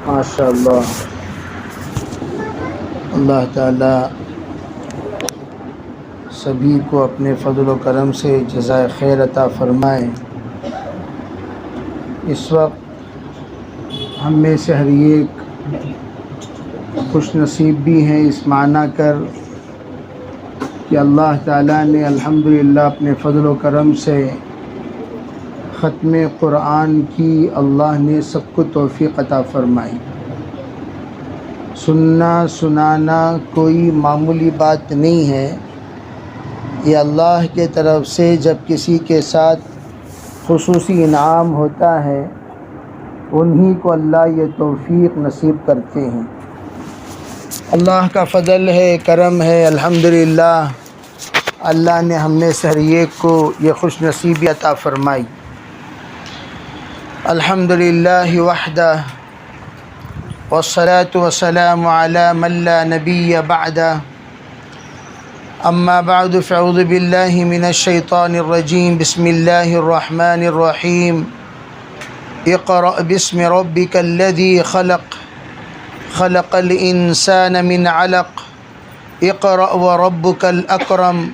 ماشاء اللہ۔ اللہ تعالیٰ سبھی کو اپنے فضل و کرم سے جزائے خیر عطا فرمائے۔ اس وقت ہم میں سے ہر ایک خوش نصیب بھی ہیں اس معنی کر کہ اللہ تعالیٰ نے الحمدللہ اپنے فضل و کرم سے ختم قرآن کی اللہ نے سب کو توفیق عطا فرمائی۔ سننا سنانا کوئی معمولی بات نہیں ہے، یہ اللہ کے طرف سے جب کسی کے ساتھ خصوصی انعام ہوتا ہے انہی کو اللہ یہ توفیق نصیب کرتے ہیں۔ اللہ کا فضل ہے، کرم ہے، الحمدللہ اللہ نے ہم میں سے ہر ایک کو یہ خوش نصیبی عطا فرمائی۔ الحمدللہ وحدہ والصلاة والسلام علی من لا نبی بعدہ، اما بعد فاعوذ باللہ من الشیطان الرجیم، بسم اللہ الرحمن الرحیم۔ اقرأ باسم ربک الذی خلق، خلق الانسان من علق، اقرأ وربک الاکرم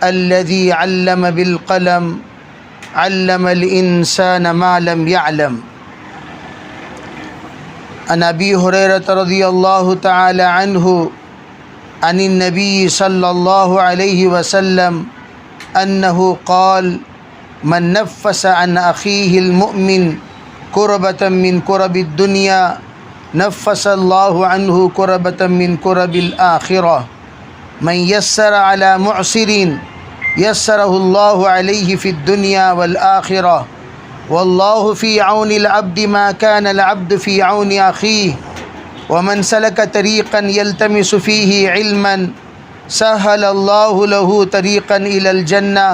الذی علم بالقلم، علم الانسان ما لم يعلم۔ عن ابی ہریرہ رضی اللہ تعالی عنہ عن النبی صلی اللہ علیہ وسلم انہ قال من نفس عن اخیہ المؤمن کربۃ من کرب الدنیا نفس اللہ عنہ کربۃ من کرب الآخرہ، من یسر علی معسر یسرہ اللہ علیہ فی الدنیا والآخرہ، واللہ فی عون العبد ما کان العبد فی عون اخیہ، ومن سلک طریقا یلتمس فیہ علما سہل اللہ لہ طریقا الی الجنہ،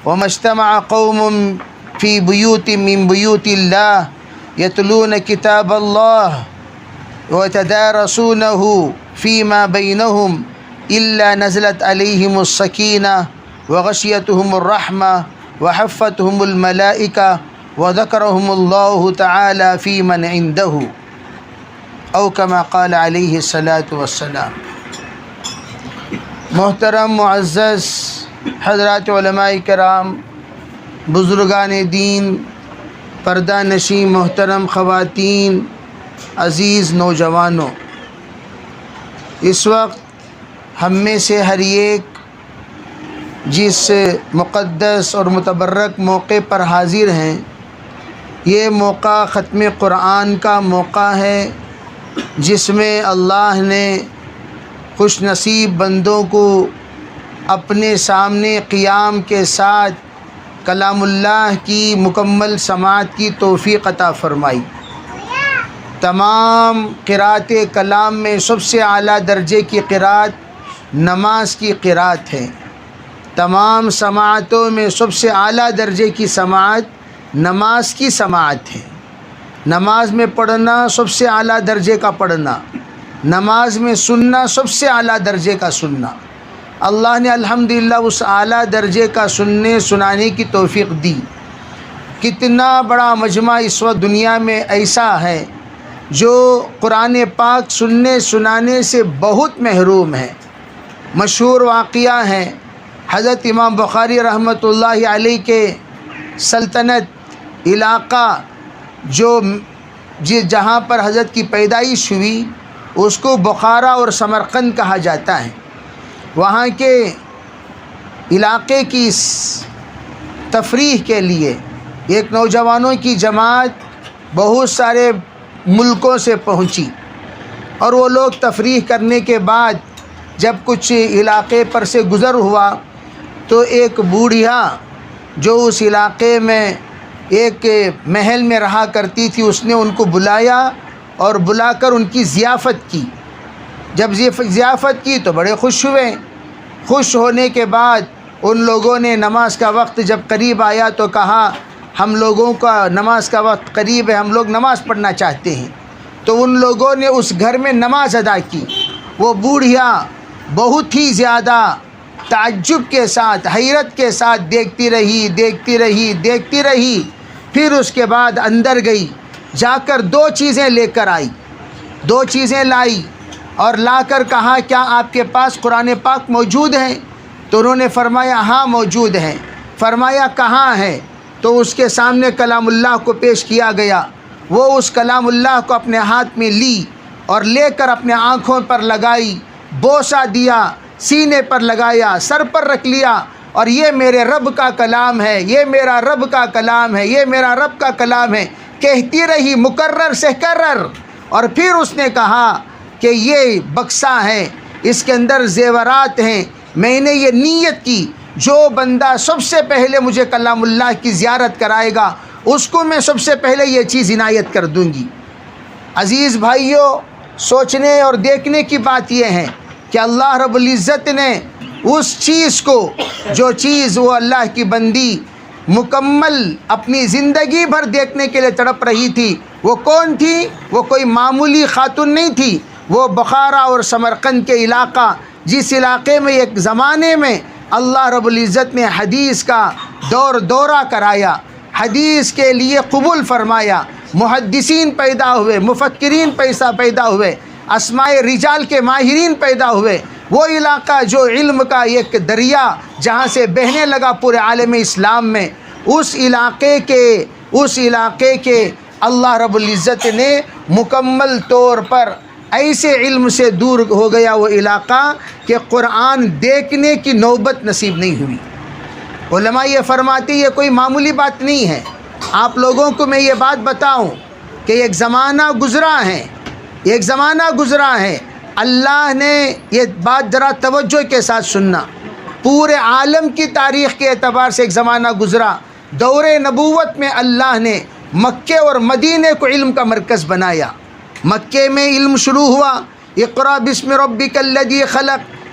وما اجتمع قوم فی بیوت من بیوت اللہ یتلون کتاب اللہ ویتدارسونہ فیما بینہم الا نزلت علیہم السکینہ وغشیتہم الرحمہ وحفتہم الملائکہ وذکرہم اللہ تعالی فی من عندہ، او کما قال علیہ الصلاۃ والسلام۔ محترم معزز حضرات علماء کرام، بزرگان دین، پردہ نشین محترم خواتین، عزیز نوجوانوں، اس وقت ہم میں سے ہر ایک جس مقدس اور متبرک موقع پر حاضر ہیں، یہ موقع ختم قرآن کا موقع ہے جس میں اللہ نے خوش نصیب بندوں کو اپنے سامنے قیام کے ساتھ کلام اللہ کی مکمل سماعت کی توفیق عطا فرمائی۔ تمام قرأت کلام میں سب سے اعلیٰ درجے کی قرأت نماز کی قرأت ہے۔ تمام سماعتوں میں سب سے اعلیٰ درجے کی سماعت نماز کی سماعت ہے۔ نماز میں پڑھنا سب سے اعلیٰ درجے کا پڑھنا، نماز میں سننا سب سے اعلیٰ درجے کا سننا۔ اللہ نے الحمدللہ اس اعلیٰ درجے کا سننے سنانے کی توفیق دی۔ کتنا بڑا مجمع اس وقت دنیا میں ایسا ہے جو قرآن پاک سننے سنانے سے بہت محروم ہے۔ مشہور واقعہ ہے، حضرت امام بخاری رحمۃ اللہ علیہ کے سلطنت علاقہ جہاں پر حضرت کی پیدائش ہوئی اس کو بخارا اور سمرقند کہا جاتا ہے۔ وہاں کے علاقے کی تفریح کے لیے ایک نوجوانوں کی جماعت بہت سارے ملکوں سے پہنچی، اور وہ لوگ تفریح کرنے کے بعد جب کچھ علاقے پر سے گزر ہوا تو ایک بوڑھیا جو اس علاقے میں ایک محل میں رہا کرتی تھی، اس نے ان کو بلایا اور بلا کر ان کی ضیافت کی۔ جب ضیافت کی تو بڑے خوش ہوئے۔ خوش ہونے کے بعد ان لوگوں نے نماز کا وقت جب قریب آیا تو کہا ہم لوگوں کا نماز کا وقت قریب ہے، ہم لوگ نماز پڑھنا چاہتے ہیں۔ تو ان لوگوں نے اس گھر میں نماز ادا کی۔ وہ بوڑھیا بہت ہی زیادہ تعجب کے ساتھ، حیرت کے ساتھ دیکھتی رہی۔ پھر اس کے بعد اندر گئی جا کر 2 چیزیں لے کر آئی، 2 چیزیں لائی اور لا کر کہا کیا آپ کے پاس قرآن پاک موجود ہے؟ تو انہوں نے فرمایا ہاں موجود ہے۔ فرمایا کہاں ہے؟ تو اس کے سامنے کلام اللہ کو پیش کیا گیا۔ وہ اس کلام اللہ کو اپنے ہاتھ میں لی اور لے کر اپنے آنکھوں پر لگائی، بوسہ دیا، سینے پر لگایا، سر پر رکھ لیا، اور یہ میرے رب کا کلام ہے، یہ میرا رب کا کلام ہے، یہ میرا رب کا کلام ہے کہتی رہی مکرر سے کرر۔ اور پھر اس نے کہا کہ یہ بکسہ ہے، اس کے اندر زیورات ہیں، میں نے یہ نیت کی جو بندہ سب سے پہلے مجھے کلام اللہ کی زیارت کرائے گا اس کو میں سب سے پہلے یہ چیز عنایت کر دوں گی۔ عزیز بھائیوں، سوچنے اور دیکھنے کی بات یہ ہے کہ اللہ رب العزت نے اس چیز کو، جو چیز وہ اللہ کی بندی مکمل اپنی زندگی بھر دیکھنے کے لیے تڑپ رہی تھی، وہ کون تھی؟ وہ کوئی معمولی خاتون نہیں تھی، وہ بخارا اور سمرقند کے علاقہ، جس علاقے میں ایک زمانے میں اللہ رب العزت نے حدیث کا دورہ کرایا، حدیث کے لیے قبول فرمایا، محدثین پیدا ہوئے، مفکرین پیدا ہوئے، اسماء رجال کے ماہرین پیدا ہوئے، وہ علاقہ جو علم کا ایک دریا جہاں سے بہنے لگا پورے عالم اسلام میں، اس علاقے کے اللہ رب العزت نے مکمل طور پر ایسے علم سے دور ہو گیا وہ علاقہ کہ قرآن دیکھنے کی نوبت نصیب نہیں ہوئی۔ علماء یہ فرماتے یہ کوئی معمولی بات نہیں ہے۔ آپ لوگوں کو میں یہ بات بتاؤں کہ ایک زمانہ گزرا ہے، اللہ نے یہ بات ذرا توجہ کے ساتھ سننا، پورے عالم کی تاریخ کے اعتبار سے ایک زمانہ گزرا، دور نبوت میں اللہ نے مکے اور مدینے کو علم کا مرکز بنایا۔ مکے میں علم شروع ہوا، اقرا بسم ربک الذی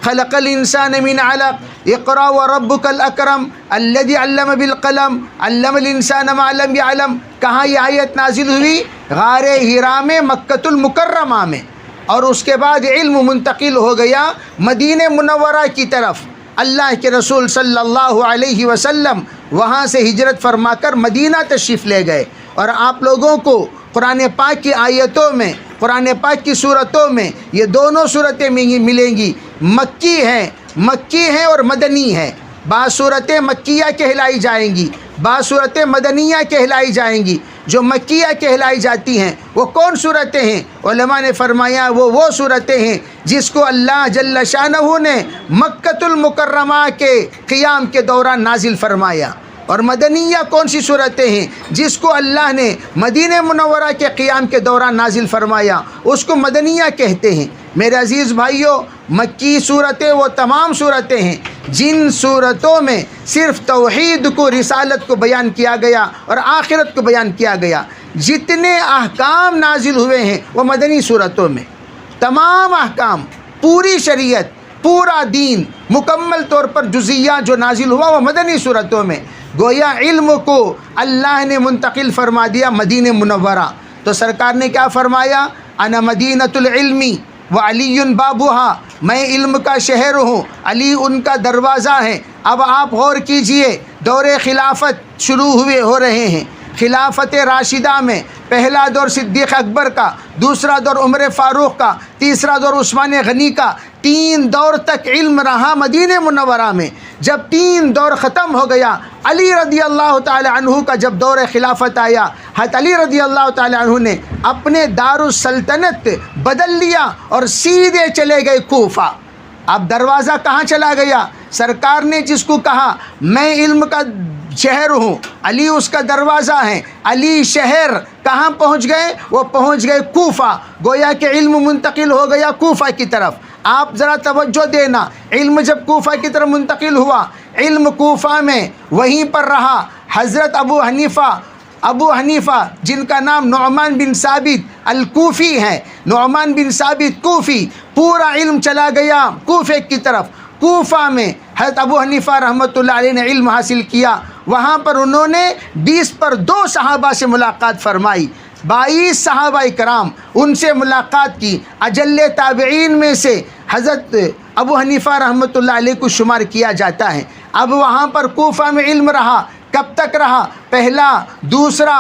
خلق الانسان من علق، اقرا وربک الاکرم الذی علم بالقلم علم الانسان ما لم يعلم۔ کہاں یہ آیت نازل ہوئی؟ غار حرا میں، مکۃ المکرمہ میں، اور اس کے بعد علم منتقل ہو گیا مدینہ منورہ کی طرف۔ اللہ کے رسول صلی اللہ علیہ وسلم وہاں سے ہجرت فرما کر مدینہ تشریف لے گئے، اور آپ لوگوں کو قرآن پاک کی آیتوں میں، قرآن پاک کی صورتوں میں یہ دونوں صورتیں ملیں گی، مکی ہیں اور مدنی ہیں۔ بعض صورتیں مکیہ کہلائی جائیں گی، بعض صورتیں مدنیہ کہلائی جائیں گی۔ جو مکیہ کہلائی جاتی ہیں وہ کون صورتیں ہیں؟ علماء نے فرمایا وہ صورتیں ہیں جس کو اللہ جل شانہ نے مکۃ المکرمہ کے قیام کے دوران نازل فرمایا۔ اور مدنیہ کون سی صورتیں ہیں؟ جس کو اللہ نے مدینہ منورہ کے قیام کے دوران نازل فرمایا، اس کو مدنیہ کہتے ہیں۔ میرے عزیز بھائیوں، مکی صورتیں وہ تمام صورتیں ہیں جن صورتوں میں صرف توحید کو، رسالت کو بیان کیا گیا اور آخرت کو بیان کیا گیا۔ جتنے احکام نازل ہوئے ہیں وہ مدنی صورتوں میں، تمام احکام، پوری شریعت، پورا دین، مکمل طور پر جزیات جو نازل ہوا وہ مدنی صورتوں میں۔ گویا علم کو اللہ نے منتقل فرما دیا مدینہ منورہ۔ تو سرکار نے کیا فرمایا؟ انا مدینۃ العلم وعلی بابھا، میں علم کا شہر ہوں، علی ان کا دروازہ ہے۔ اب آپ غور کیجئے، دور خلافت شروع ہو رہے ہیں۔ خلافت راشدہ میں پہلا دور صدیق اکبر کا، دوسرا دور عمر فاروق کا، تیسرا دور عثمان غنی کا، 3 دور تک علم رہا مدینہ منورہ میں۔ جب 3 دور ختم ہو گیا، علی رضی اللہ تعالی عنہ کا جب دور خلافت آیا، حضرت علی رضی اللہ تعالی عنہ نے اپنے دارالسلطنت بدل لیا اور سیدھے چلے گئے کوفہ۔ اب دروازہ کہاں چلا گیا؟ سرکار نے جس کو کہا میں علم کا شہر ہوں، علی اس کا دروازہ ہے، علی شہر کہاں پہنچ گئے؟ وہ پہنچ گئے کوفہ۔ گویا کہ علم منتقل ہو گیا کوفہ کی طرف۔ آپ ذرا توجہ دینا، علم جب کوفہ کی طرف منتقل ہوا، علم کوفہ میں وہیں پر رہا۔ حضرت ابو حنیفہ جن کا نام نعمان بن ثابت الکوفی ہے، نعمان بن ثابت کوفی، پورا علم چلا گیا کوفے کی طرف۔ کوفہ میں حضرت ابو حنیفہ رحمۃ اللہ علیہ نے علم حاصل کیا۔ وہاں پر انہوں نے 20 پر 2 صحابہ سے ملاقات فرمائی، 22 صحابہ کرام ان سے ملاقات کی۔ اجل تابعین میں سے حضرت ابو حنیفہ رحمۃ اللہ علیہ کو شمار کیا جاتا ہے۔ اب وہاں پر کوفہ میں علم رہا، کب تک رہا؟ پہلا دوسرا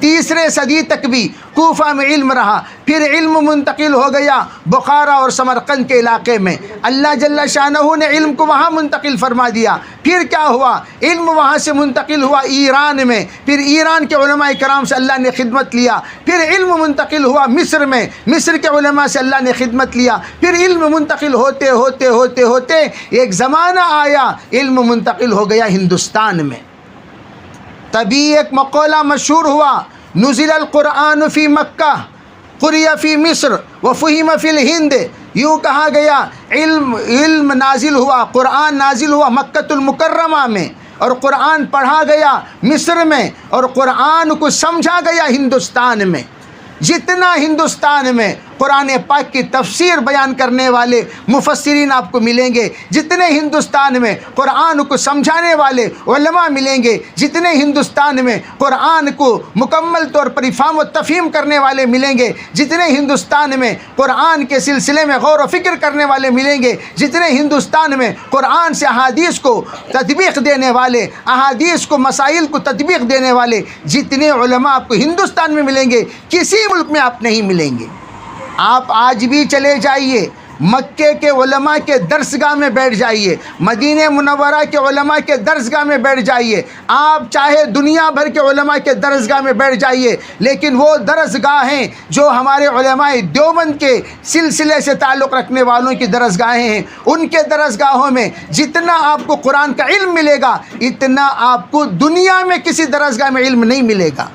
تیسرے صدی تک بھی کوفہ میں علم رہا، پھر علم منتقل ہو گیا بخارا اور سمرقند کے علاقے میں، اللہ جل شانہ نے علم کو وہاں منتقل فرما دیا۔ پھر کیا ہوا؟ علم وہاں سے منتقل ہوا ایران میں، پھر ایران کے علماء کرام سے اللہ نے خدمت لیا، پھر علم منتقل ہوا مصر میں، مصر کے علماء سے اللہ نے خدمت لیا، پھر علم منتقل ہوتے ہوتے ہوتے ہوتے ایک زمانہ آیا علم منتقل ہو گیا ہندوستان میں۔ تبھی ایک مقولہ مشہور ہوا، نزل القرآن فی مکہ قرئ فی مصر وفہم فی الہند، یوں کہا گیا علم نازل ہوا، قرآن نازل ہوا مکۃ المکرمہ میں، اور قرآن پڑھا گیا مصر میں، اور قرآن کو سمجھا گیا ہندوستان میں۔ جتنا ہندوستان میں قرآن پاک کی تفسیر بیان کرنے والے مفسرین آپ کو ملیں گے، جتنے ہندوستان میں قرآن کو سمجھانے والے علماء ملیں گے، جتنے ہندوستان میں قرآن کو مکمل طور پر افہام و تفہیم کرنے والے ملیں گے، جتنے ہندوستان میں قرآن کے سلسلے میں غور و فکر کرنے والے ملیں گے، جتنے ہندوستان میں قرآن سے احادیث کو تطبیق دینے والے، احادیث کو مسائل کو تطبیق دینے والے جتنے علماء آپ کو ہندوستان میں ملیں گے، کسی ملک میں آپ نہیں ملیں گے۔ آپ آج بھی چلے جائیے مکے کے علماء کے درسگاہ میں بیٹھ جائیے، مدینہ منورہ کے علماء کے درسگاہ میں بیٹھ جائیے، آپ چاہے دنیا بھر کے علماء کے درسگاہ میں بیٹھ جائیے، لیکن وہ درسگاہیں جو ہمارے علماء دیوبند کے سلسلے سے تعلق رکھنے والوں کی درسگاہیں ہیں، ان کے درسگاہوں میں جتنا آپ کو قرآن کا علم ملے گا اتنا آپ کو دنیا میں کسی درسگاہ میں علم نہیں ملے گا۔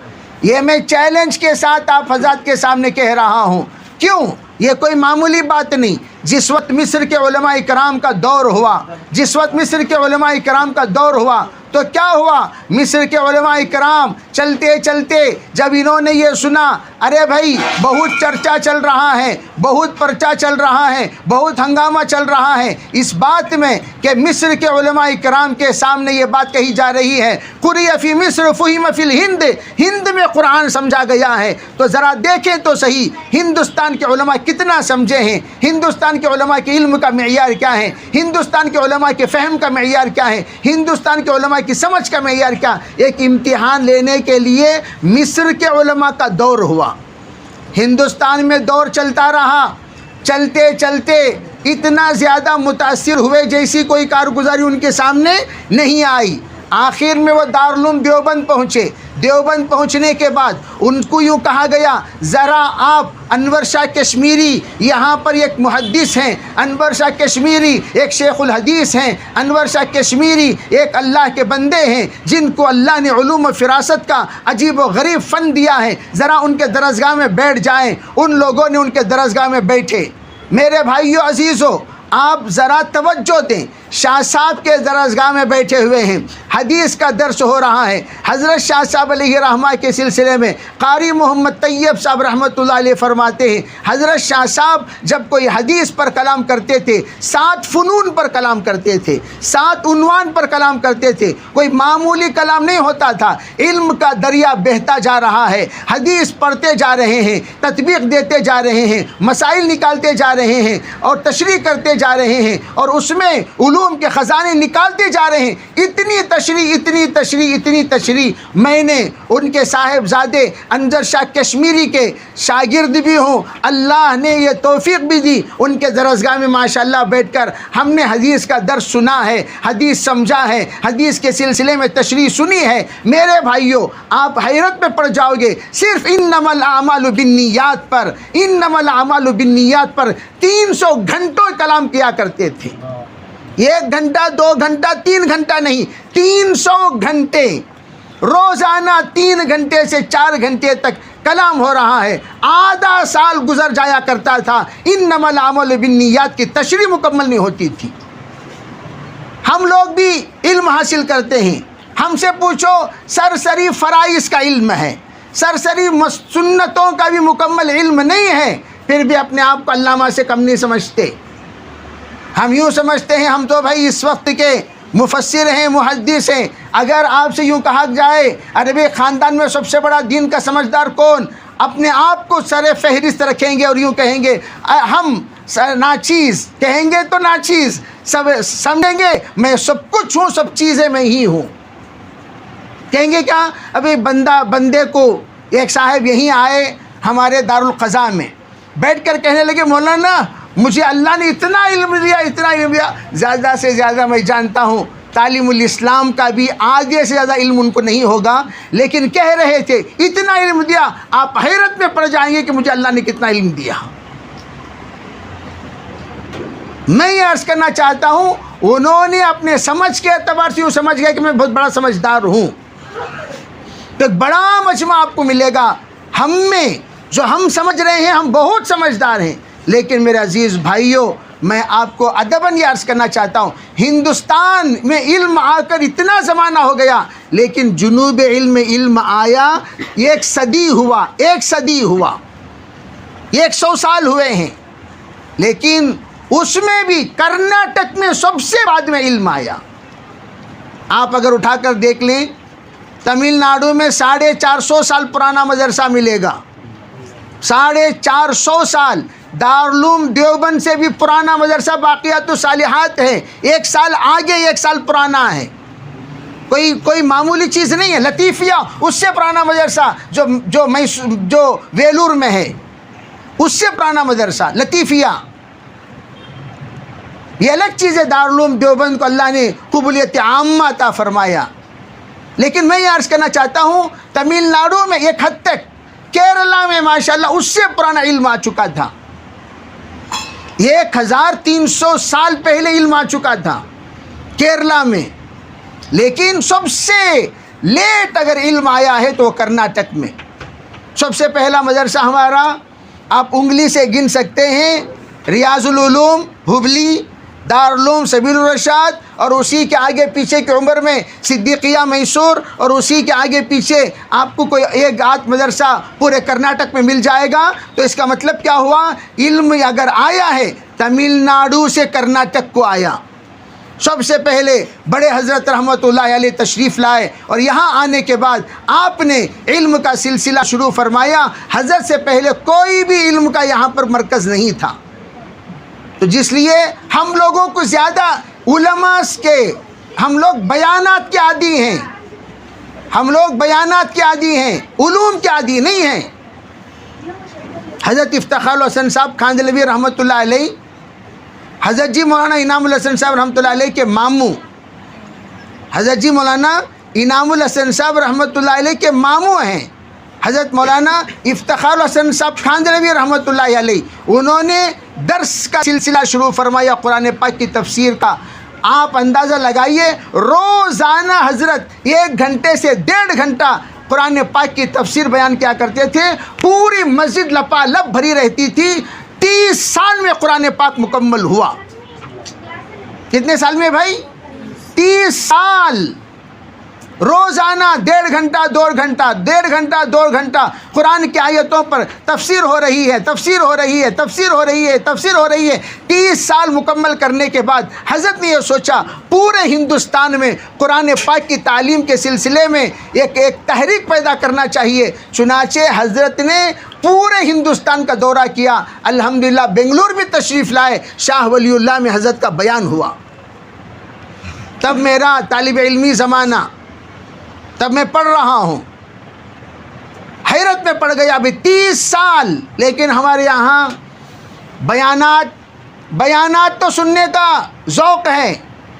یہ میں چیلنج کے ساتھ آپ حضرات کے سامنے کہہ رہا ہوں۔ کیوں؟ یہ کوئی معمولی بات نہیں۔ جس وقت مصر کے علماء کرام کا دور ہوا، جس وقت مصر کے علماء کرام کا دور ہوا تو کیا ہوا؟ مصر کے علماء کرام چلتے چلتے جب انہوں نے یہ سنا، ارے بھائی بہت چرچا چل رہا ہے، بہت پرچہ چل رہا ہے، بہت ہنگامہ چل رہا ہے اس بات میں کہ مصر کے علماء کرام کے سامنے یہ بات کہی جا رہی ہے، قرئ فی مصر فہم فی الہند، ہند میں قرآن سمجھا گیا ہے، تو ذرا دیکھیں تو صحیح ہندوستان کے علماء کتنا سمجھے ہیں، ہندوستان کے علماء کے علم کا معیار کیا ہے، ہندوستان کے علماء کے فہم کا معیار کیا ہے، ہندوستان کے علماء کی سمجھ کا معیار کیا۔ ایک امتحان لینے کے لیے مصر کے علماء کا دور ہوا، ہندوستان میں دور چلتا رہا، چلتے چلتے اتنا زیادہ متاثر ہوئے جیسی کوئی کارگزاری ان کے سامنے نہیں آئی۔ آخر میں وہ دارالعلوم دیوبند پہنچے۔ دیوبند پہنچنے کے بعد ان کو یوں کہا گیا، ذرا آپ انور شاہ کشمیری یہاں پر ایک محدث ہیں، انور شاہ کشمیری ایک شیخ الحدیث ہیں، انور شاہ کشمیری ایک اللہ کے بندے ہیں جن کو اللہ نے علوم و فراست کا عجیب و غریب فن دیا ہے، ذرا ان کے درسگاہ میں بیٹھ جائیں۔ ان لوگوں نے ان کے درسگاہ میں بیٹھے۔ میرے بھائیو عزیزو، آپ ذرا توجہ دیں، شاہ صاحب کے درسگاہ میں بیٹھے ہوئے ہیں، حدیث کا درس ہو رہا ہے۔ حضرت شاہ صاحب علیہ رحمہ کے سلسلے میں قاری محمد طیب صاحب رحمۃ اللہ علیہ فرماتے ہیں، حضرت شاہ صاحب جب کوئی حدیث پر کلام کرتے تھے 7 فنون پر کلام کرتے تھے، 7 عنوان پر کلام کرتے تھے، کوئی معمولی کلام نہیں ہوتا تھا۔ علم کا دریا بہتا جا رہا ہے، حدیث پڑھتے جا رہے ہیں، تطبیق دیتے جا رہے ہیں، مسائل نکالتے جا رہے ہیں اور تشریح کرتے جا رہے ہیں، اور اس میں علوم کے خزانے نکالتے جا رہے ہیں۔ اتنی تشریح اتنی تشریح اتنی تشریح، میں نے ان کے صاحبزادے انور شاہ کشمیری کے شاگرد بھی ہوں، اللہ نے یہ توفیق بھی دی، ان کے درسگاہ میں ماشاءاللہ بیٹھ کر ہم نے حدیث کا درس سنا ہے، حدیث سمجھا ہے، حدیث کے سلسلے میں تشریح سنی ہے۔ میرے بھائیوں، آپ حیرت میں پڑ جاؤ گے، صرف انما الاعمال بالنیات پر، انما الاعمال بالنیات پر 300 گھنٹوں کلام کیا کرتے تھے۔ 1 گھنٹہ 2 گھنٹہ 3 گھنٹہ نہیں، 300 گھنٹے، روزانہ 3 گھنٹے سے 4 گھنٹے تک کلام ہو رہا ہے۔ آدھا سال گزر جایا کرتا تھا، انما الاعمال بالنیات کی تشریح مکمل نہیں ہوتی تھی۔ ہم لوگ بھی علم حاصل کرتے ہیں، ہم سے پوچھو سرسری فرائض کا علم ہے، سرسری سنتوں کا بھی مکمل علم نہیں ہے، پھر بھی اپنے آپ کو علامہ سے کم نہیں سمجھتے۔ ہم یوں سمجھتے ہیں ہم تو بھائی اس وقت کے مفسر ہیں، محدث ہیں۔ اگر آپ سے یوں کہا جائے عربی خاندان میں سب سے بڑا دین کا سمجھدار کون، اپنے آپ کو سر فہرست رکھیں گے اور یوں کہیں گے ہم ناچیز، کہیں گے تو ناچیز، سب سمجھیں گے میں سب کچھ ہوں، سب چیزیں میں ہی ہوں۔ کہیں گے کیا؟ ابھی بندے کو ایک صاحب یہیں آئے ہمارے دارالقضاء میں، بیٹھ کر کہنے لگے مولانا مجھے اللہ نے اتنا علم دیا، زیادہ سے زیادہ میں جانتا ہوں تعلیم الاسلام کا بھی آگے سے زیادہ علم ان کو نہیں ہوگا، لیکن کہہ رہے تھے اتنا علم دیا، آپ حیرت میں پڑ جائیں گے کہ مجھے اللہ نے کتنا علم دیا۔ میں یہ عرض کرنا چاہتا ہوں انہوں نے اپنے سمجھ کے اعتبار سے یوں سمجھ گیا کہ میں بہت بڑا سمجھدار ہوں، تو ایک بڑا مجمع آپ کو ملے گا ہم میں، جو ہم سمجھ رہے ہیں ہم بہت سمجھدار ہیں، لیکن میرے عزیز بھائیوں میں آپ کو ادباً یہ عرض کرنا چاہتا ہوں ہندوستان میں علم آ کر اتنا زمانہ ہو گیا، لیکن جنوب علم آیا 1 صدی ہوا، 100 سال ہوئے ہیں، لیکن اس میں بھی کرناٹک میں سب سے بعد میں علم آیا۔ آپ اگر اٹھا کر دیکھ لیں تمل ناڈو میں 450 سال پرانا مدرسہ ملے گا، 450 سال۔ دارالعلوم دیوبند سے بھی پرانا مدرسہ باقیات الصالحات ہے، 1 سال آگے 1 سال پرانا ہے، کوئی معمولی چیز نہیں ہے۔ لطیفیہ اس سے پرانا مدرسہ جو ویلور میں ہے، اس سے پرانا مدرسہ لطیفیہ، یہ الگ چیز ہے۔ دارالعلوم دیوبند کو اللہ نے قبولیت عامہ عطا فرمایا، لیکن میں یہ عرض کرنا چاہتا ہوں تمل ناڈو میں ایک حد تک، کیرلا میں ماشاءاللہ اس سے پرانا علم آ چکا تھا، 1300 سال پہلے علم آ چکا تھا کیرلا میں، لیکن سب سے لیٹ اگر علم آیا ہے تو وہ کرناٹک میں۔ سب سے پہلا مدرسہ ہمارا آپ انگلی سے گن سکتے ہیں، ریاض العلوم ہبلی، دارالعلوم سبیل الرشاد، اور اسی کے آگے پیچھے کی عمر میں صدیقیہ میسور، اور اسی کے آگے پیچھے آپ کو کوئی ایک آدھ مدرسہ پورے کرناٹک میں مل جائے گا۔ تو اس کا مطلب کیا ہوا؟ علم اگر آیا ہے تمل ناڈو سے کرناٹک کو آیا۔ سب سے پہلے بڑے حضرت رحمۃ اللہ علیہ تشریف لائے، اور یہاں آنے کے بعد آپ نے علم کا سلسلہ شروع فرمایا۔ حضرت سے پہلے کوئی بھی علم کا یہاں پر مرکز نہیں تھا، تو جس لیے ہم لوگوں کو زیادہ علماء کے، ہم لوگ بیانات کے عادی ہیں، علوم کے عادی نہیں ہیں۔ حضرت افتخار الحسن صاحب کھاندلوی رحمۃ اللہ علیہ، حضرت جی مولانا انعام الحسن صاحب رحمۃ اللہ علیہ کے ماموں، حضرت جی مولانا انعام الحسن صاحب رحمۃ اللہ علیہ کے ماموں ہیں حضرت مولانا افتخار الحسن صاحب کھاندلوی رحمۃ اللہ علیہ۔ انہوں نے درس کا سلسلہ شروع فرمایا قرآن پاک کی تفسیر کا۔ آپ اندازہ لگائیے روزانہ حضرت 1 گھنٹے سے 1.5 گھنٹہ قرآن پاک کی تفسیر بیان کیا کرتے تھے، پوری مسجد لپالپ بھری رہتی تھی۔ 30 سال میں قرآن پاک مکمل ہوا۔ کتنے سال میں بھائی؟ 30 سال، روزانہ 1.5 گھنٹہ 2 گھنٹہ، 1.5 گھنٹہ 2 گھنٹہ قرآن کی آیتوں پر تفسیر ہو رہی ہے، تفسیر ہو رہی ہے، تفسیر ہو رہی ہے، تفسیر ہو رہی ہے۔ 30 سال مکمل کرنے کے بعد حضرت نے یہ سوچا پورے ہندوستان میں قرآن پاک کی تعلیم کے سلسلے میں ایک تحریک پیدا کرنا چاہیے۔ چنانچہ حضرت نے پورے ہندوستان کا دورہ کیا، الحمدللہ بنگلور بھی تشریف لائے، شاہ ولی اللہ میں حضرت کا بیان ہوا۔ تب میرا طالب علمی زمانہ، تب میں پڑھ رہا ہوں، حیرت میں پڑ گیا۔ ابھی 30 سال، لیکن ہمارے یہاں بیانات تو سننے کا ذوق ہے،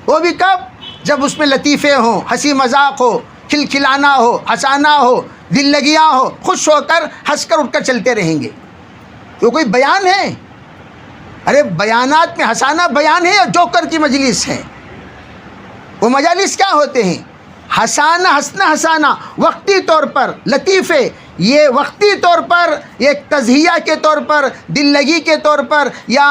وہ بھی کب؟ جب اس میں لطیفے ہوں، ہنسی مذاق ہو، کھلکھلانا ہو، ہنسانا ہو، دل لگیاں ہو، خوش ہو کر ہنس کر اٹھ کر چلتے رہیں گے۔ تو کوئی بیان ہے؟ ارے بیانات میں ہنسانا بیان ہے یا جوکر کی مجلس ہے؟ وہ مجالس کیا ہوتے ہیں؟ ہنسانا وقتی طور پر، لطیفے یہ وقتی طور پر، ایک تزہیہ کے طور پر، دل لگی کے طور پر، یا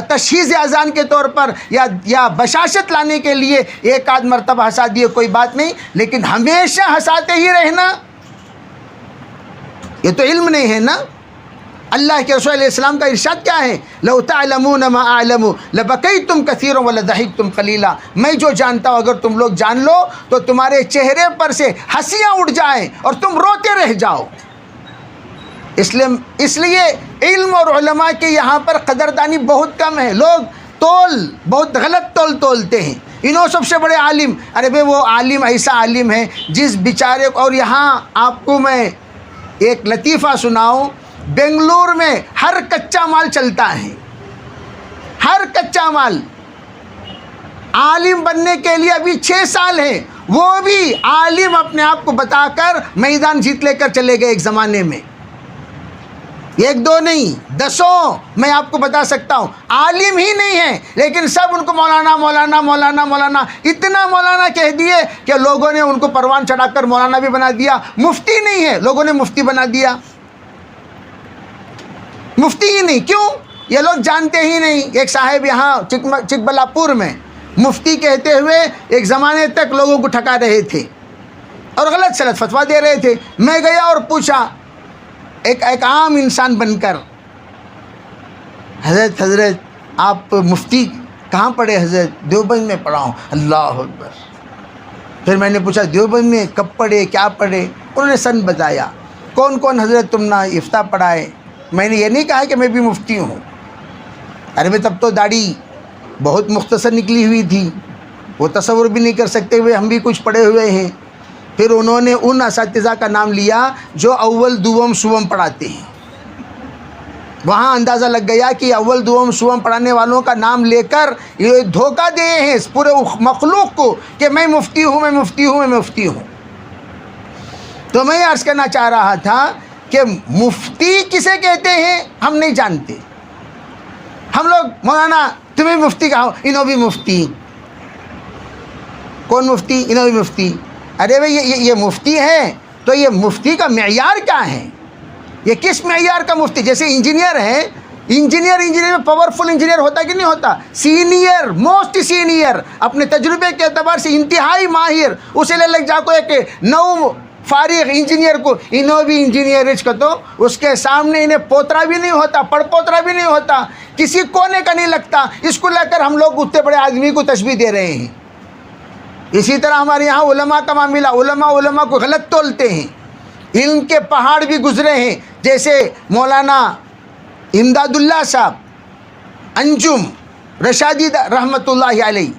تشہیز اذان کے طور پر، یا بشاشت لانے کے لیے ایک آدھ مرتبہ ہنسا دیے کوئی بات نہیں، لیکن ہمیشہ ہنساتے ہی رہنا یہ تو علم نہیں ہے نا۔ اللہ کے رسول علیہ السلام کا ارشاد کیا ہے؟ لو تعلمون ما اعلم لبکیتم کثیرا ولضحکتم قلیلا۔ میں جو جانتا ہوں اگر تم لوگ جان لو تو تمہارے چہرے پر سے ہنسیاں اٹھ جائیں اور تم روتے رہ جاؤ۔ اس لیے علم اور علماء کے یہاں پر قدردانی بہت کم ہے، لوگ بہت غلط تولتے ہیں۔ انہوں سب سے بڑے عالم. ارے بھائی وہ عالم ایسا عالم ہے جس بیچارے کو، اور یہاں آپ کو میں ایک لطیفہ سناؤں، بنگلور میں ہر کچا مال چلتا ہے، ہر کچا مال. عالم بننے کے لیے ابھی 6 سال ہیں، وہ بھی عالم اپنے آپ کو بتا کر میدان جیت لے کر چلے گئے ایک زمانے میں. 1 2 نہیں، 10 میں آپ کو بتا سکتا ہوں عالم ہی نہیں ہے، لیکن سب ان کو مولانا مولانا مولانا مولانا، اتنا مولانا کہہ دیے کہ لوگوں نے ان کو پروان چڑھا کر مولانا بھی بنا دیا. مفتی نہیں ہے، لوگوں نے مفتی بنا دیا. مفتی ہی نہیں، کیوں؟ یہ لوگ جانتے ہی نہیں. ایک صاحب یہاں چکبلاپور میں مفتی کہتے ہوئے ایک زمانے تک لوگوں کو ٹھکا رہے تھے اور غلط سلط فتویٰ دے رہے تھے. میں گیا اور پوچھا ایک عام انسان بن کر، حضرت آپ مفتی کہاں پڑھے؟ حضرت دیوبند میں پڑھا ہوں. اللہ اکبر. پھر میں نے پوچھا دیوبند میں کب پڑھے، کیا پڑھے؟ انہوں نے سن بتایا. کون کون حضرت تم نے افتاء پڑھائے؟ میں نے یہ نہیں کہا کہ میں بھی مفتی ہوں. ارے بھائی تب تو داڑھی بہت مختصر نکلی ہوئی تھی، وہ تصور بھی نہیں کر سکتے ہوئے ہم بھی کچھ پڑھے ہوئے ہیں. پھر انہوں نے ان اساتذہ کا نام لیا جو اول دوم سوم پڑھاتے ہیں. وہاں اندازہ لگ گیا کہ اول دوم سوم پڑھانے والوں کا نام لے کر یہ دھوکہ دے ہیں اس پورے مخلوق کو کہ میں مفتی ہوں، میں مفتی ہوں، میں مفتی ہوں. تو میں عرض کرنا چاہ رہا تھا کہ مفتی کسے کہتے ہیں ہم نہیں جانتے. ہم لوگ مولانا تمہیں مفتی کہا، انہوں بھی مفتی. کون مفتی؟ انہوں بھی مفتی. ارے بھائی یہ مفتی ہے تو یہ مفتی کا معیار کیا ہے؟ یہ کس معیار کا مفتی؟ جیسے انجینئر ہے، انجینئر میں پاورفل انجینئر ہوتا کہ نہیں ہوتا؟ سینئر، موسٹ سینئر، اپنے تجربے کے اعتبار سے انتہائی ماہر. اسے لے لگ جا کو ایک نو فارغ انجینئر کو، انہوں بھی انجینئر کا، تو اس کے سامنے انہیں پوترا بھی نہیں ہوتا، پڑ پوترا بھی نہیں ہوتا، کسی کونے کا نہیں لگتا. اس کو لے کر ہم لوگ اتنے بڑے آدمی کو تشبیہ دے رہے ہیں. اسی طرح ہمارے یہاں علماء کا معاملہ، علماء کو غلط تولتے ہیں. علم کے پہاڑ بھی گزرے ہیں، جیسے مولانا امداد اللہ صاحب، انجم رشادی رحمۃ اللہ علیہ،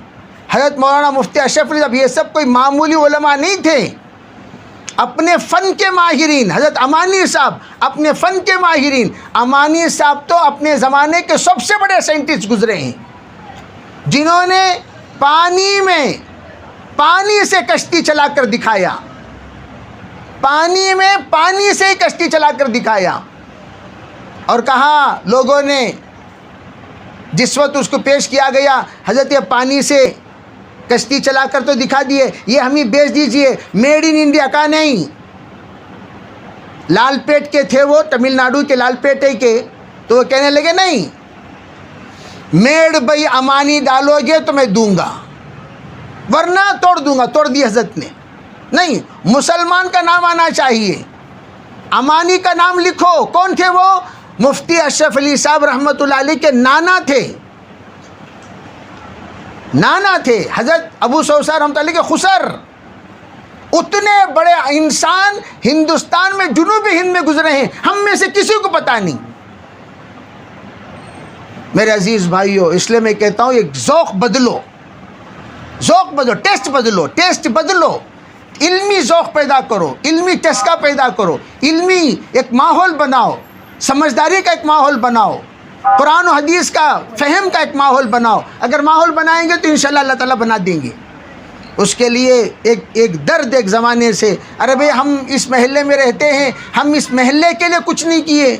حضرت مولانا مفتی اشرف علی صاحب، یہ سب کوئی معمولی علماء نہیں تھے. اپنے فن کے ماہرین. حضرت امانی صاحب اپنے فن کے ماہرین. امانی صاحب تو اپنے زمانے کے سب سے بڑے سائنٹسٹ گزرے ہیں، جنہوں نے پانی سے کشتی چلا کر دکھایا، پانی سے ہی کشتی چلا کر دکھایا. اور کہا لوگوں نے جس وقت اس کو پیش کیا گیا، حضرت یہ پانی سے کشتی چلا کر تو دکھا دیے، یہ ہمیں بیچ دیجئے، میڈ ان انڈیا کا نہیں. لال پیٹ کے تھے وہ، تمل ناڈو کے لال پیٹے کے، تو وہ کہنے لگے نہیں، میڈ بائی امانی ڈالو گے تو میں دوں گا، ورنہ توڑ دوں گا. توڑ دی حضرت نے. نہیں، مسلمان کا نام آنا چاہیے، امانی کا نام لکھو. کون تھے وہ؟ مفتی اشرف علی صاحب رحمۃ اللہ علیہ کے نانا تھے حضرت ابو سوسہ رحمۃ اللہ کے خسر. اتنے بڑے انسان ہندوستان میں جنوبی ہند میں گزرے ہیں، ہم میں سے کسی کو پتہ نہیں. میرے عزیز بھائیو، اس لیے میں کہتا ہوں ایک ذوق بدلو، ٹیسٹ بدلو، علمی ذوق پیدا کرو، علمی چسکا پیدا کرو، علمی ایک ماحول بناؤ، سمجھداری کا ایک ماحول بناؤ، قرآن و حدیث کا فہم کا ایک ماحول بناؤ. اگر ماحول بنائیں گے تو انشاءاللہ اللہ تعالیٰ بنا دیں گے. اس کے لیے ایک درد ایک زمانے سے، ارے بھئی ہم اس محلے میں رہتے ہیں، ہم اس محلے کے لیے کچھ نہیں کیے.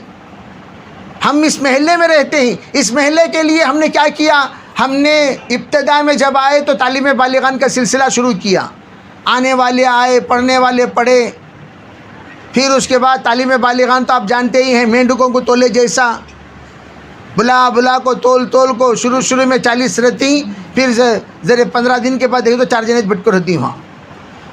ہم اس محلے میں رہتے ہیں، اس محلے کے لیے ہم نے کیا کیا؟ ہم نے ابتدا میں جب آئے تو تعلیم بالغان کا سلسلہ شروع کیا. آنے والے آئے، پڑھنے والے پڑھے. پھر اس کے بعد تعلیم بالغان تو آپ جانتے ہی ہیں، مینڈکوں کو تولے جیسا، بلا کو تول کو شروع میں 40 رہتی، پھر ذرے 15 دن کے بعد دیکھو تو 4 جنے بٹ کر ہوتی وہاں.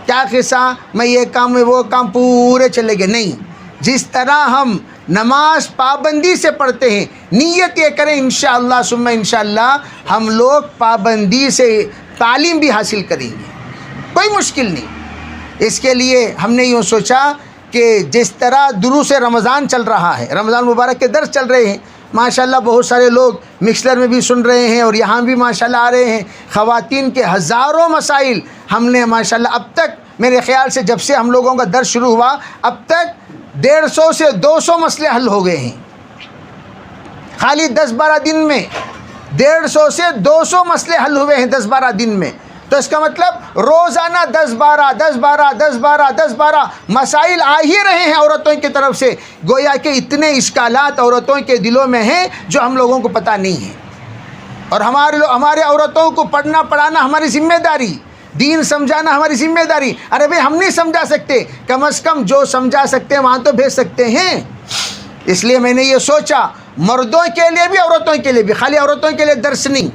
کیا قصہ؟ میں یہ کام میں وہ کام پورے چلے گئے. نہیں، جس طرح ہم نماز پابندی سے پڑھتے ہیں، نیت یہ کریں انشاءاللہ ثم انشاءاللہ ہم لوگ پابندی سے تعلیم بھی حاصل کریں گے، کوئی مشکل نہیں. اس کے لیے ہم نے یوں سوچا کہ جس طرح دروس رمضان چل رہا ہے، رمضان مبارک کے درس چل رہے ہیں، ماشاءاللہ بہت سارے لوگ مکسلر میں بھی سن رہے ہیں اور یہاں بھی ماشاءاللہ آ رہے ہیں. خواتین کے ہزاروں مسائل ہم نے ماشاءاللہ اب تک میرے خیال سے جب سے ہم لوگوں کا درس شروع ہوا اب تک 150 سے 200 مسئلے حل ہو گئے ہیں خالی 10-12 دن میں. 150 سے 200 مسئلے حل ہوئے ہیں 10-12 دن میں. تو اس کا مطلب روزانہ 10-12 مسائل آ ہی رہے ہیں عورتوں کی طرف سے. گویا کہ اتنے اشکالات عورتوں کے دلوں میں ہیں جو ہم لوگوں کو پتہ نہیں ہے. اور ہمارے عورتوں کو پڑھنا پڑھانا ہماری ذمہ داری, دین سمجھانا ہماری ذمہ داری. ارے بھائی ہم نہیں سمجھا سکتے, کم از کم جو سمجھا سکتے ہیں وہاں تو بھیج سکتے ہیں. اس لیے میں نے یہ سوچا مردوں کے لیے بھی عورتوں کے لیے بھی, خالی عورتوں کے لیے درس نہیں,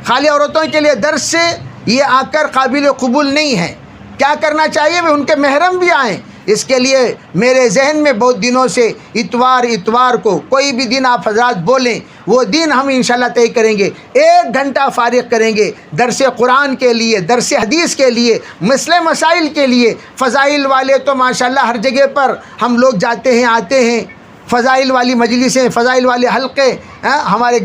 خالی عورتوں کے لیے درس سے یہ آ کر قابل قبول نہیں ہے. کیا کرنا چاہیے ان کے محرم بھی آئیں. اس کے لیے میرے ذہن میں بہت دنوں سے اتوار کو کوئی بھی دن آپ حضرات بولیں وہ دن ہم انشاءاللہ طے کریں گے. 1 گھنٹہ فارغ کریں گے درس قرآن کے لیے, درس حدیث کے لیے, مسائل کے لیے. فضائل والے تو ماشاءاللہ ہر جگہ پر ہم لوگ جاتے ہیں آتے ہیں. فضائل والی مجلسیں, فضائل والے حلقے ہمارے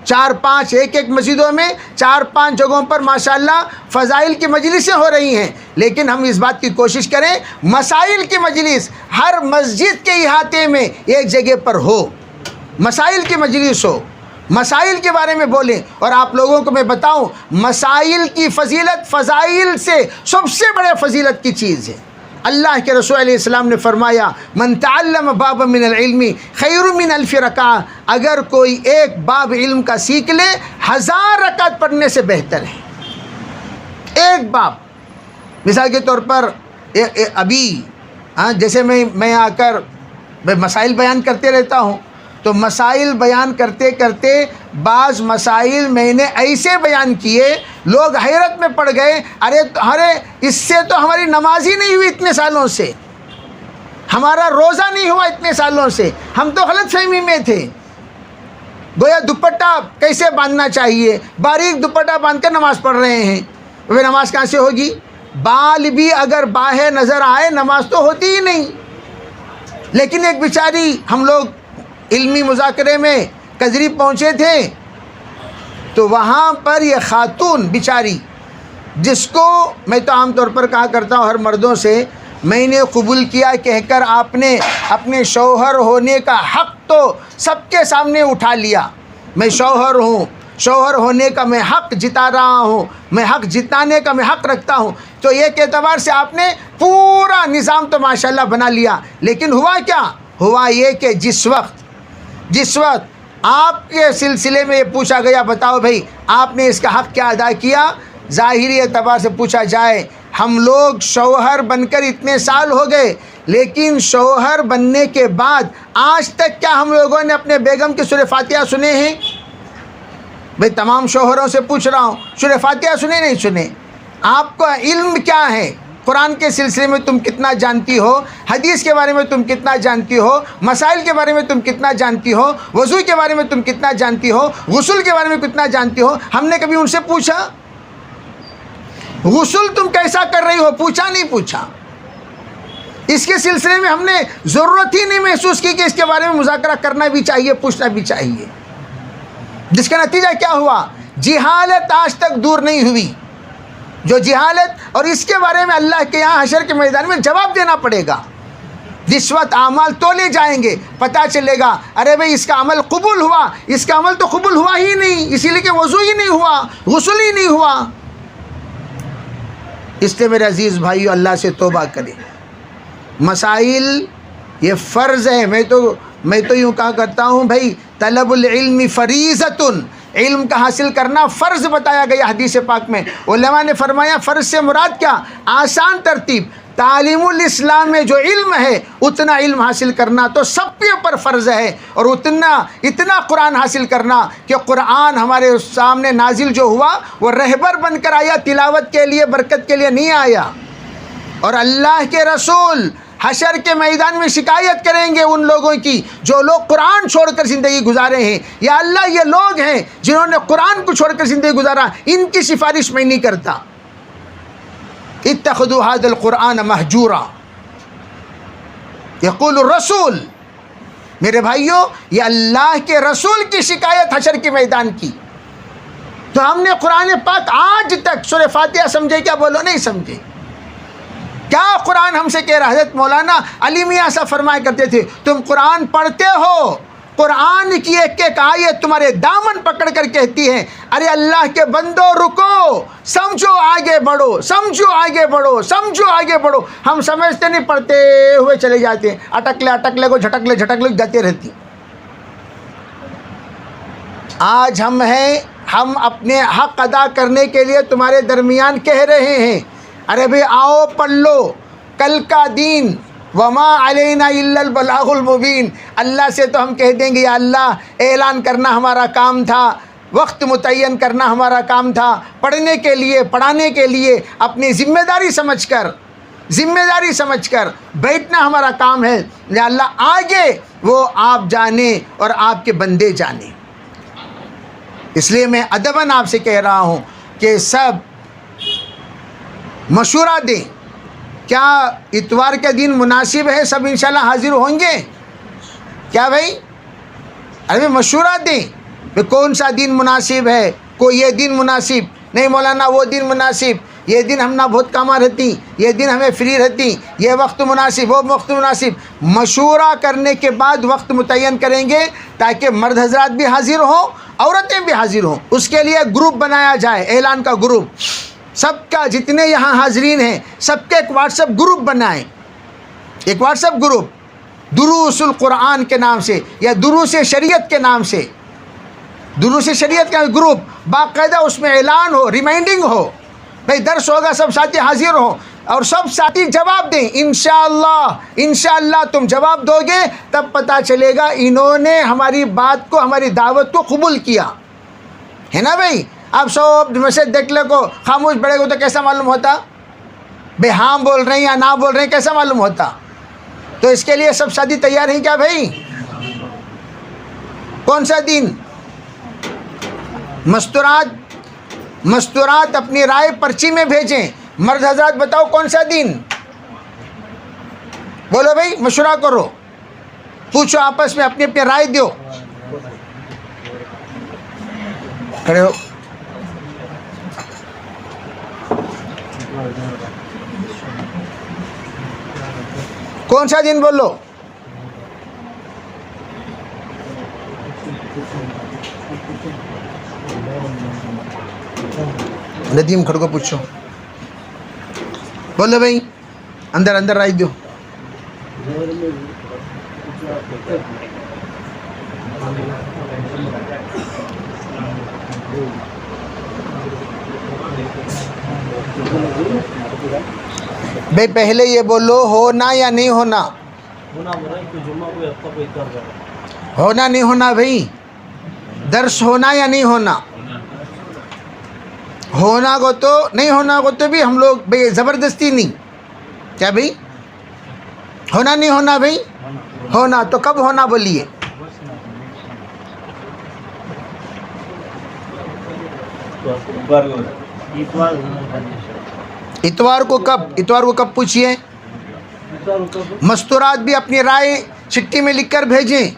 4-5 ایک مسجدوں میں 4-5 جگہوں پر ماشاءاللہ فضائل کی مجلسیں ہو رہی ہیں. لیکن ہم اس بات کی کوشش کریں مسائل کی مجلس ہر مسجد کے احاطے میں ایک جگہ پر ہو, مسائل کی مجلس ہو, مسائل کے بارے میں بولیں. اور آپ لوگوں کو میں بتاؤں مسائل کی فضیلت فضائل سے سب سے بڑے فضیلت کی چیز ہے. اللہ کے رسول علیہ السلام نے فرمایا من تعلم بابا من العلم خیر من 1000 رکعہ. اگر کوئی ایک باب علم کا سیکھ لے 1000 رکعت پڑھنے سے بہتر ہے. ایک باب, مثال کے طور پر ابھی جیسے میں آ کر مسائل بیان کرتے رہتا ہوں تو مسائل بیان کرتے کرتے بعض مسائل میں نے ایسے بیان کیے لوگ حیرت میں پڑ گئے. ارے اس سے تو ہماری نماز ہی نہیں ہوئی اتنے سالوں سے, ہمارا روزہ نہیں ہوا اتنے سالوں سے, ہم تو غلط فہمی میں تھے. گویا دوپٹہ کیسے باندھنا چاہیے, باریک دوپٹہ باندھ کر نماز پڑھ رہے ہیں. وہ نماز کہاں سے ہوگی؟ بال بھی اگر باہر نظر آئے نماز تو ہوتی ہی نہیں. لیکن ایک بیچاری, ہم لوگ علمی مذاکرے میں کجری پہنچے تھے تو وہاں پر یہ خاتون بیچاری, جس کو میں تو عام طور پر کہا کرتا ہوں ہر مردوں سے, میں نے قبول کیا کہہ کر آپ نے اپنے شوہر ہونے کا حق تو سب کے سامنے اٹھا لیا. میں شوہر ہوں, شوہر ہونے کا میں حق جتا رہا ہوں, میں حق جتانے کا میں حق رکھتا ہوں. تو ایک اعتبار سے آپ نے پورا نظام تو ماشاءاللہ بنا لیا. لیکن ہوا کیا؟ ہوا یہ کہ جس وقت آپ کے سلسلے میں یہ پوچھا گیا بتاؤ بھائی آپ نے اس کا حق کیا ادا کیا, ظاہری اعتبار سے پوچھا جائے ہم لوگ شوہر بن کر اتنے سال ہو گئے لیکن شوہر بننے کے بعد آج تک کیا ہم لوگوں نے اپنے بیگم کی سورہ فاتحہ سنے ہیں؟ بھائی تمام شوہروں سے پوچھ رہا ہوں, سورہ فاتحہ سنے نہیں سنے؟ آپ کا علم کیا ہے؟ قرآن کے سلسلے میں تم کتنا جانتی ہو, حدیث کے بارے میں تم کتنا جانتی ہو, مسائل کے بارے میں تم کتنا جانتی ہو, وضو کے بارے میں تم کتنا جانتی ہو, غسل کے بارے میں کتنا جانتی ہو؟ ہم نے کبھی ان سے پوچھا غسل تم کیسا کر رہی ہو؟ پوچھا نہیں پوچھا. اس کے سلسلے میں ہم نے ضرورت ہی نہیں محسوس کی کہ اس کے بارے میں مذاکرہ کرنا بھی چاہیے, پوچھنا بھی چاہیے. جس کا نتیجہ کیا ہوا؟ جہالت آج تک دور نہیں ہوئی. جو جہالت, اور اس کے بارے میں اللہ کے یہاں حشر کے میدان میں جواب دینا پڑے گا. جس وقت اعمال تولے جائیں گے پتہ چلے گا ارے بھئی اس کا عمل قبول ہوا, اس کا عمل تو قبول ہوا ہی نہیں, اسی لیے کہ وضو ہی نہیں ہوا, غسل ہی نہیں ہوا. اس لیے میرے عزیز بھائیو اللہ سے توبہ کریں. مسائل یہ فرض ہے. میں تو یوں کہا کرتا ہوں بھائی طلب العلم فریضۃ, علم کا حاصل کرنا فرض بتایا گیا حدیث پاک میں. علماء نے فرمایا فرض سے مراد کیا؟ آسان ترتیب. تعلیم الاسلام میں جو علم ہے اتنا علم حاصل کرنا تو سب کے اوپر فرض ہے, اور اتنا قرآن حاصل کرنا کہ قرآن ہمارے سامنے نازل جو ہوا وہ رہبر بن کر آیا, تلاوت کے لیے برکت کے لیے نہیں آیا. اور اللہ کے رسول حشر کے میدان میں شکایت کریں گے ان لوگوں کی جو لوگ قرآن چھوڑ کر زندگی گزارے ہیں. یا اللہ یہ لوگ ہیں جنہوں نے قرآن کو چھوڑ کر زندگی گزارا, ان کی سفارش میں نہیں کرتا. اتخذوا هذا القرآن مہجورا. یقول الرسول میرے بھائیوں، یہ اللہ کے رسول کی شکایت حشر کے میدان کی. تو ہم نے قرآن پاک آج تک سورہ فاتحہ سمجھے کیا؟ بولو نہیں سمجھے. کیا قرآن ہم سے کہہ رہا ہے؟ حضرت مولانا علی میاں صاحب فرمایا کرتے تھے تم قرآن پڑھتے ہو، قرآن کی ایک ایک آیت تمہارے دامن پکڑ کر کہتی ہے ارے اللہ کے بندو رکو، سمجھو آگے بڑھو، سمجھو آگے بڑھو، سمجھو آگے بڑھو. ہم سمجھتے نہیں، پڑھتے ہوئے چلے جاتے ہیں، اٹکلے کو جھٹکلے جاتے رہتی. آج ہم اپنے حق ادا کرنے کے لیے تمہارے درمیان کہہ رہے ہیں ارے بھئی آؤ پڑھ لو. کل کا دین وما علینا الا البلاغ المبین، اللہ سے تو ہم کہہ دیں گے یا اللہ اعلان کرنا ہمارا کام تھا، وقت متعین کرنا ہمارا کام تھا، پڑھنے کے لیے پڑھانے کے لیے اپنی ذمہ داری سمجھ کر بیٹھنا ہمارا کام ہے. یا اللہ آگے وہ آپ جانیں اور آپ کے بندے جانیں. اس لیے میں ادباً آپ سے کہہ رہا ہوں کہ سب مشورہ دیں. کیا اتوار کے دن مناسب ہے؟ سب انشاءاللہ حاضر ہوں گے کیا بھائی؟ ارے مشورہ دیں کہ کون سا دن مناسب ہے. کوئی یہ دن مناسب نہیں مولانا، وہ دن مناسب، یہ دن ہم نہ بہت کاماں رہتی، یہ دن ہمیں فری رہتی، یہ وقت مناسب، وہ وقت مناسب. مشورہ کرنے کے بعد وقت متعین کریں گے تاکہ مرد حضرات بھی حاضر ہوں، عورتیں بھی حاضر ہوں. اس کے لیے گروپ بنایا جائے، اعلان کا گروپ، سب کا جتنے یہاں حاضرین ہیں سب کے ایک واٹس ایپ گروپ بنائیں. ایک واٹس ایپ گروپ دروس القرآن کے نام سے یا دروس شریعت کے نام سے، دروس شریعت کا گروپ باقاعدہ، اس میں اعلان ہو، ریمائنڈنگ ہو، بھئی درس ہوگا، سب ساتھی حاضر ہوں اور سب ساتھی جواب دیں. انشاءاللہ تم جواب دو گے تب پتہ چلے گا انہوں نے ہماری بات کو، ہماری دعوت کو قبول کیا ہے نا بھائی. آپ سب میسج دیکھ لے کو خاموش بڑھے گا تو کیسا معلوم ہوتا بھئی ہاں بول رہے ہیں یا نہ بول رہے ہیں؟ کیسا معلوم ہوتا؟ تو اس کے لیے سب ساتھی تیار ہیں کیا بھائی؟ کون سا دن؟ مستورات اپنی رائے پرچی میں بھیجیں. مرد حضرات بتاؤ کون سا دن؟ بولو بھائی، مشورہ کرو، پوچھو آپس میں، اپنی اپنی رائے دو. کھڑے ہو. کون سا دن بولو؟ ندیم کھڑ کو پوچھو. بولو بھائی، اندر رائے دو. بھائی پہلے یہ بولو ہونا یا نہیں ہونا؟ ہونا نہیں ہونا بھائی؟ درس ہونا یا نہیں ہونا؟ ہونا کو تو نہیں، ہونا کو تو بھی ہم لوگ بھائی زبردستی نہیں. کیا بھائی ہونا نہیں ہونا؟ بھائی ہونا. تو کب ہونا بولیے؟ اتوار کو. کب اتوار کو؟ کب پوچھئے. مستورات بھی اپنی رائے چٹھی میں لکھ کر بھیجیں.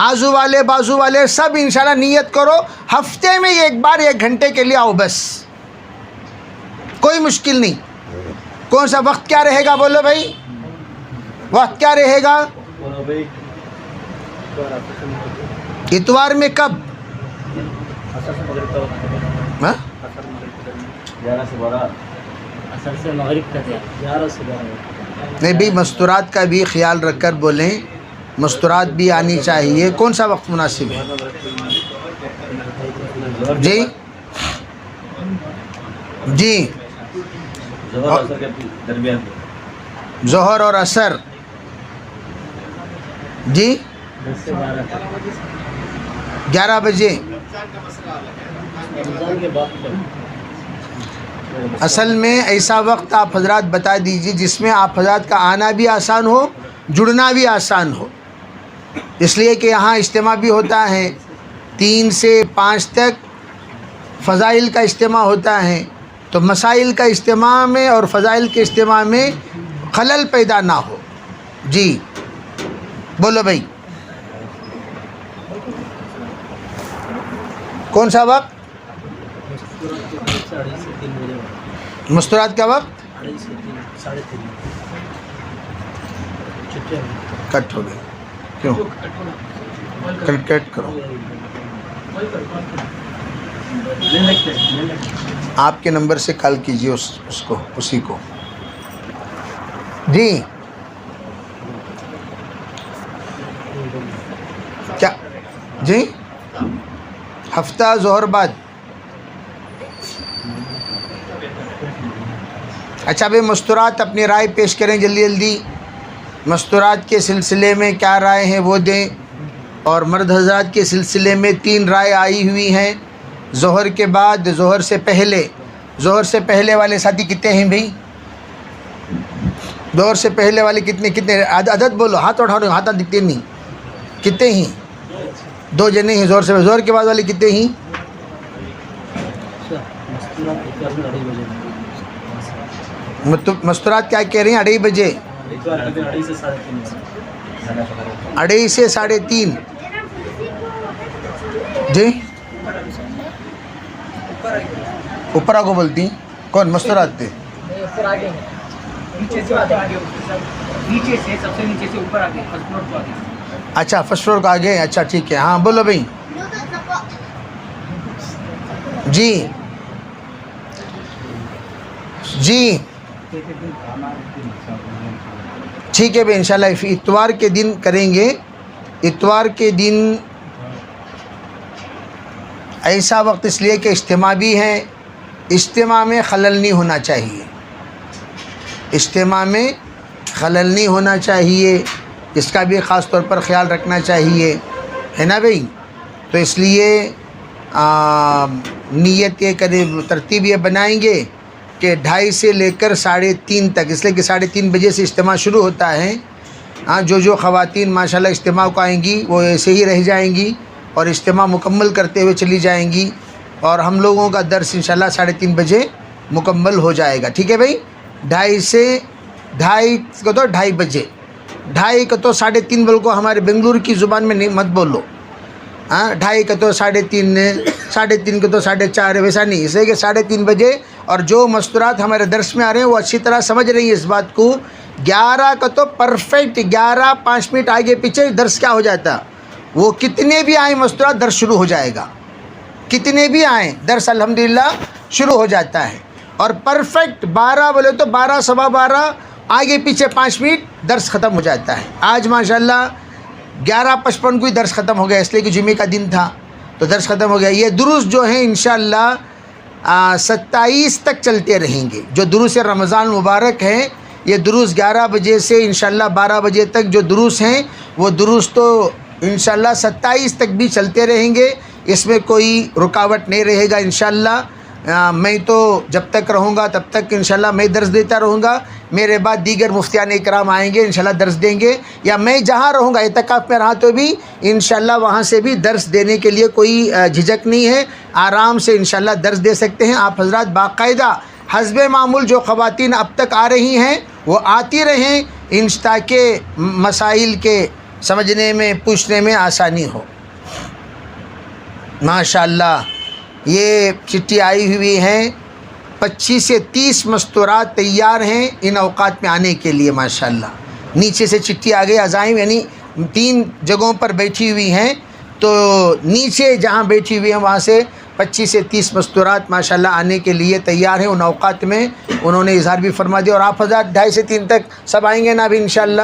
آزو والے بازو والے سب انشاءاللہ نیت کرو ہفتے میں ایک بار 1 گھنٹے کے لیے آؤ، بس کوئی مشکل نہیں. کون سا وقت کیا رہے گا؟ بولو بھائی، وقت کیا رہے گا؟ اتوار میں کب؟ نہیں بھائی، مستورات کا بھی خیال رکھ کر بولیں، مستورات بھی آنی چاہیے. کون سا وقت مناسب ہے؟ جی جی، ظہر اور عصر. جی 11 بجے. اصل میں ایسا وقت آپ حضرات بتا دیجیے جس میں آپ حضرات کا آنا بھی آسان ہو، جڑنا بھی آسان ہو. اس لیے کہ یہاں اجتماع بھی ہوتا ہے 3 سے 5 تک، فضائل کا اجتماع ہوتا ہے، تو مسائل کا اجتماع میں اور فضائل کے اجتماع میں خلل پیدا نہ ہو. جی بولو بھائی. کون سا وقت؟ مستورات کا وقت کٹ ہو گیا، کیوں؟ کٹ کرو، آپ کے نمبر سے کال کیجیے اس کو، اسی کو. جی کیا جی؟ ہفتہ ظہر بعد. اچھا بھائی، مستورات اپنی رائے پیش کریں جلدی جلدی. مستورات کے سلسلے میں کیا رائے ہیں وہ دیں. اور مرد حضرات کے سلسلے میں 3 رائے آئی ہوئی ہیں. ظہر کے بعد، ظہر سے پہلے. ظہر سے پہلے والے ساتھی کتنے ہیں بھائی؟ ظہر سے پہلے والے کتنے عدد بولو، ہاتھ اٹھاؤ، ہاتھ دکھتے نہیں. کتنے ہیں؟ 2 جنے ہیں ظہر سے. ظہر کے بعد والے کتنے ہیں؟ مستورات کیا کہہ رہے ہیں؟ 2:30 بجے، 2:30 سے 3:30. جی اوپر کو بولتی کون؟ مستورات تھے. اچھا فرسٹ فلور کو آگے. اچھا ٹھیک ہے. ہاں بولو بھائی. جی جی ٹھیک ہے بھائی، انشاءاللہ اتوار کے دن کریں گے. اتوار کے دن ایسا وقت اس لیے کہ اجتماع بھی ہے. اجتماع میں خلل نہیں ہونا چاہیے. اجتماع میں خلل نہیں ہونا چاہیے، اس کا بھی خاص طور پر خیال رکھنا چاہیے، ہے نا بھائی. تو اس لیے نیت یہ کریں، ترتیب یہ بنائیں گے کہ 2:30 سے لے کر 3:30 تک، اس لیے کہ 3:30 بجے سے اجتماع شروع ہوتا ہے. ہاں جو خواتین ماشاءاللہ اجتماع کو آئیں گی وہ ایسے ہی رہ جائیں گی اور اجتماع مکمل کرتے ہوئے چلی جائیں گی، اور ہم لوگوں کا درس انشاءاللہ 3:30 بجے مکمل ہو جائے گا. ٹھیک ہے بھائی. 2:30 سے 2:30 کو تو 2:30 بجے، 2:30 کو تو 3:30 بول کو ہمارے بنگلور کی زبان میں نہیں مت بولو. ہاں 2:30 کو تو 3:30، 3:30 کو تو 4:30، ویسا نہیں. اس لیے کہ 3:30 بجے. اور جو مستورات ہمارے درس میں آ رہے ہیں وہ اچھی طرح سمجھ رہی ہیں اس بات کو. 11 کا تو پرفیکٹ 11:05 آگے پیچھے درس کیا ہو جاتا، وہ کتنے بھی آئیں مستورات درس شروع ہو جائے گا. کتنے بھی آئیں درس الحمدللہ شروع ہو جاتا ہے. اور پرفیکٹ 12 بولے تو 12 سوا 12 آگے پیچھے 5 منٹ درس ختم ہو جاتا ہے. آج ماشاءاللہ 11:55 کو ہی درس ختم ہو گیا، اس لیے کہ جمعے کا دن تھا تو درس ختم ہو گیا. یہ دروس جو ہیں انشاءاللہ 27 تک چلتے رہیں گے. جو دروس رمضان مبارک ہیں یہ دروس 11 بجے سے انشاءاللہ 12 بجے تک جو دروس ہیں وہ دروس تو انشاءاللہ 27 تک بھی چلتے رہیں گے. اس میں کوئی رکاوٹ نہیں رہے گا انشاءاللہ. میں تو جب تک رہوں گا تب تک انشاءاللہ میں درس دیتا رہوں گا. میرے بعد دیگر مفتیان اکرام آئیں گے انشاءاللہ درس دیں گے، یا میں جہاں رہوں گا اعتکاف میں رہا تو بھی انشاءاللہ وہاں سے بھی درس دینے کے لیے کوئی جھجک نہیں ہے. آرام سے انشاءاللہ درس دے سکتے ہیں آپ حضرات. باقاعدہ حسب معمول جو خواتین اب تک آ رہی ہیں وہ آتی رہیں تاکہ مسائل کے سمجھنے میں پوچھنے میں آسانی ہو. ماشاءاللہ یہ چٹھی آئی ہوئی ہیں، 25 سے 30 مستورات تیار ہیں ان اوقات میں آنے کے لیے ماشاءاللہ. نیچے سے چٹھی آ گئی. عزائم یعنی 3 جگہوں پر بیٹھی ہوئی ہیں، تو نیچے جہاں بیٹھی ہوئی ہیں وہاں سے 25 سے 30 مستورات ماشاءاللہ آنے کے لیے تیار ہیں. ان اوقات میں انہوں نے اظہار بھی فرما دیا. اور آپ حضرات 2:30 سے 3 تک سب آئیں گے نا ابھی انشاءاللہ؟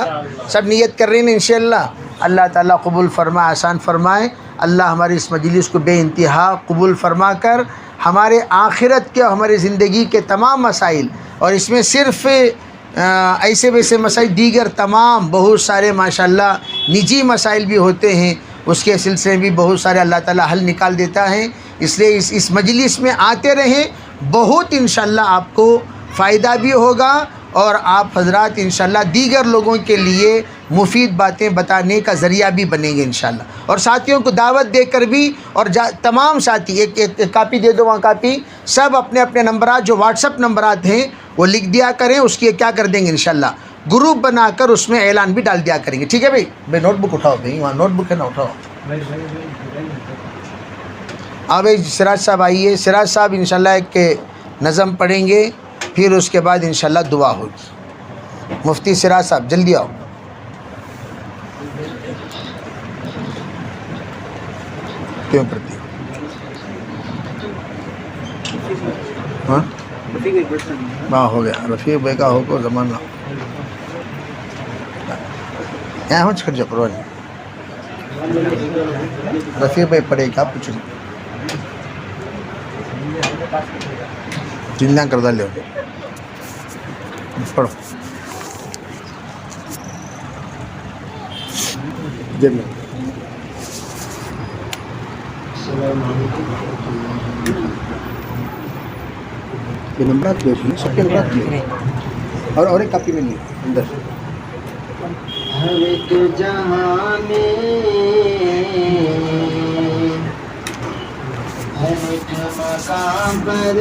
سب نیت کر رہے ہیں نا انشاءاللہ. اللہ تعالیٰ قبول فرمائے، آسان فرمائے. اللہ ہماری اس مجلس کو بے انتہا قبول فرما کر ہمارے آخرت کے اور ہماری زندگی کے تمام مسائل، اور اس میں صرف ایسے ویسے مسائل، دیگر تمام بہت سارے ماشاءاللہ نجی مسائل بھی ہوتے ہیں، اس کے سلسلے میں بھی بہت سارے اللہ تعالیٰ حل نکال دیتا ہے. اس لیے اس مجلس میں آتے رہیں، بہت انشاءاللہ آپ کو فائدہ بھی ہوگا، اور آپ حضرات انشاءاللہ دیگر لوگوں کے لیے مفید باتیں بتانے کا ذریعہ بھی بنیں گے انشاءاللہ. اور ساتھیوں کو دعوت دے کر بھی، اور تمام ساتھی ایک کاپی دے دو، وہاں کاپی سب اپنے اپنے نمبرات جو واٹس اپ نمبرات ہیں وہ لکھ دیا کریں. اس کی کیا کر دیں گے انشاءاللہ گروپ بنا کر اس میں اعلان بھی ڈال دیا کریں گے. ٹھیک ہے بھائی؟ نوٹ بک اٹھاؤ بھائی، وہاں نوٹ بک ہے نا، اٹھاؤ. اب سراج صاحب آئیے. سراج صاحب انشاءاللہ ایک کے نظم پڑھیں گے, پھر اس کے بعد انشاءاللہ دعا ہوگی. مفتی سراج صاحب جلدی آؤ. کیوں پڑھتی ہاں ہو گیا رفیق بھائی کا ہو کو زمانہ یہاں ہو چھٹ جا پرواہ نہیں. رفیق بھائی پڑھے کیا پوچھو جنیاں کردہ لے پڑھو. یہ نمبرات لے سب کے نمبرات لے اور ایک کاپی میں لے اندر. ہر ایک جہاں میں ہر ایک مقام پر